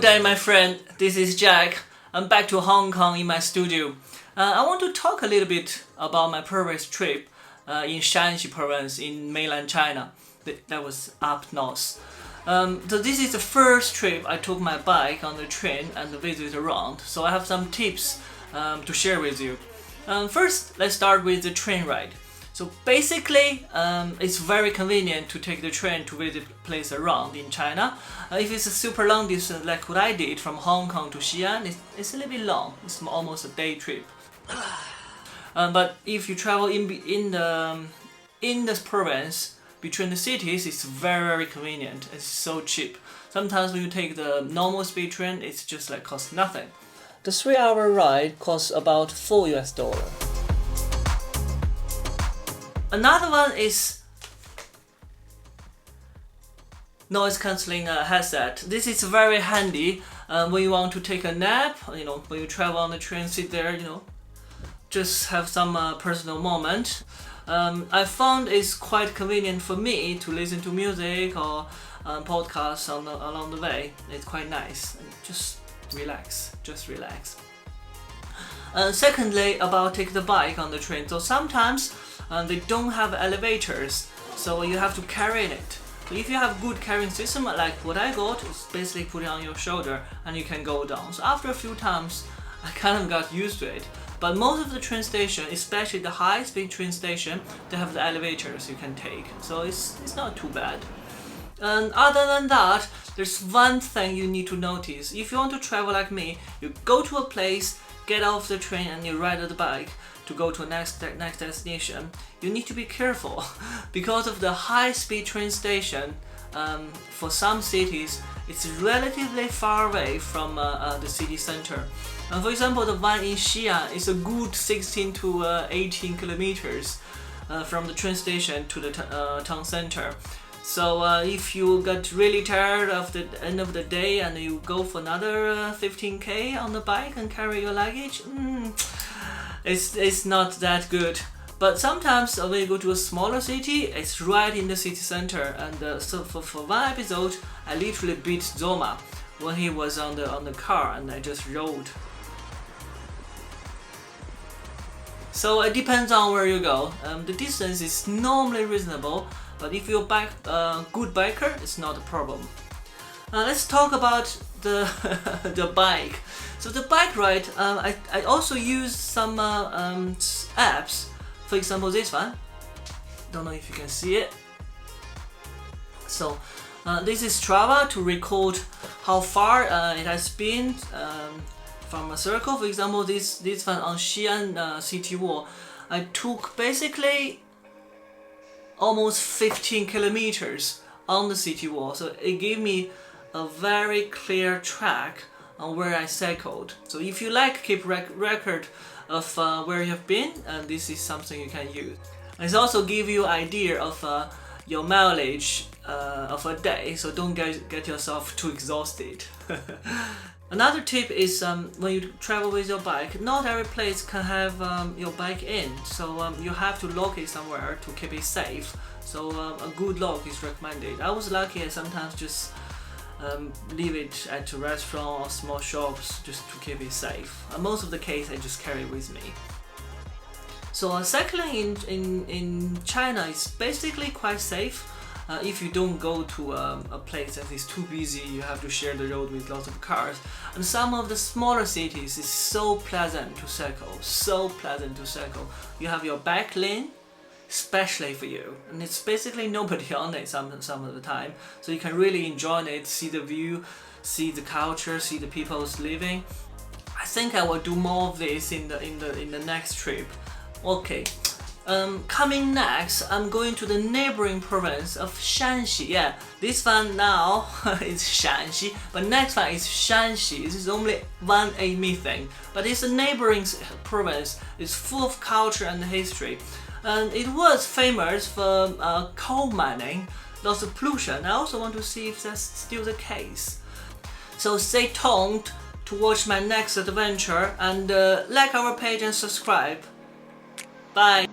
Good day, my friend. This is Jack. I'm back to Hong Kong in my studio. I want to talk a little bit about my previous trip in Shaanxi province in mainland China. That was up north. So this is the first trip I took my bike on the train and visited around. So I have some tips to share with you. First, let's start with the train ride. So basically, it's very convenient to take the train to visit places around in China. If it's a super long distance like what I did from Hong Kong to Xi'an, it's a little bit long. It's almost a day trip. But if you travel in this province between the cities, it's very convenient. It's so cheap. Sometimes when you take the normal speed train, it's just like costs nothing. The 3-hour ride costs about $4. Another one is noise cancelling headset. This is very handy when you want to take a nap. When you travel on the train, sit there, just have some personal moment. I found it's quite convenient for me to listen to music or podcasts along the way. It's quite nice. Just relax. Secondly, about take the bike on the train. So sometimes they don't have elevators, so you have to carry it. So if you have good carrying system like what I got, it's basically put it on your shoulder and you can go down. So after a few times, I kind of got used to it. But most of the train station, especially the high-speed train station, they have the elevators you can take. So it's not too bad. And other than that, there's one thing you need to notice. If you want to travel like me, you go to a place, get off the train and you ride the bike to go to a next destination. You need to be careful because of the high-speed train station. For some cities, it's relatively far away from the city center. For example, the one in Xi'an is a good 16 to 18 kilometers from the train station to the town center. So if you got really tired of the end of the day and you go for another 15k on the bike and carry your luggage, it's not that good. But sometimes when you go to a smaller city, it's right in the city center. And so for one episode, I literally beat Zoma when he was on the car and I just rode. So it depends on where you go. The distance is normally reasonable, but if you're good biker, it's not a problem. Let's talk about the bike. So the bike ride, I also use some apps. For example, this one. Don't know if you can see it. So this is Strava to record how far it has been from a circle. For example, this one on Xi'an city wall, I took basically almost 15 kilometers on the city wall. So it gave me a very clear track on where I cycled. So if you like keep record of where you have been, this is something you can use. It also give you idea of your mileage of a day, so don't get yourself too exhausted. Another tip is when you travel with your bike, not every place can have your bike in, so you have to lock it somewhere to keep it safe. So a good lock is recommended. I was lucky, I sometimes just leave it at a restaurant or small shops just to keep it safe. Most of the case I just carry it with me. So cycling in China is basically quite safe. If you don't go to a place that is too busy, you have to share the road with lots of cars. And some of the smaller cities is so pleasant to cycle, You have your back lane, especially for you, and it's basically nobody on it some of the time, so you can really enjoy it, see the view, see the culture, see the people's living. I think I will do more of this in the next trip. Okay. Coming next, I'm going to the neighboring province of Shaanxi. Yeah, this one now is Shaanxi, but next one is Shaanxi. This is only one A missing, but it's a neighboring province. It's full of culture and history, and it was famous for coal mining, lots of pollution. I also want to see if that's still the case. So stay tuned to watch my next adventure and like our page and subscribe. Bye.